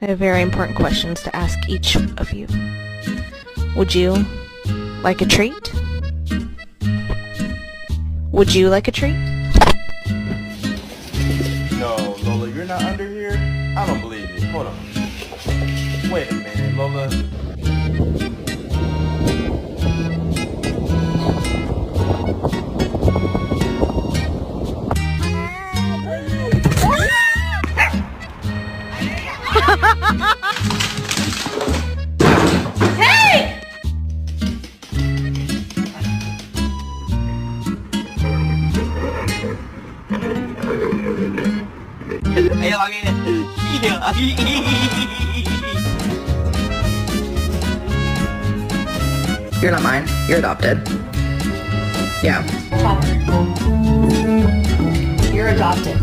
I have very important questions to ask each of you. Would you like a treat? Would you like a treat? No, Lola, you're not under here? I don't believe it. Hold on. Wait a minute, Lola. Hey! Ayo lagi. You're not mine. You're adopted. Yeah. You're adopted.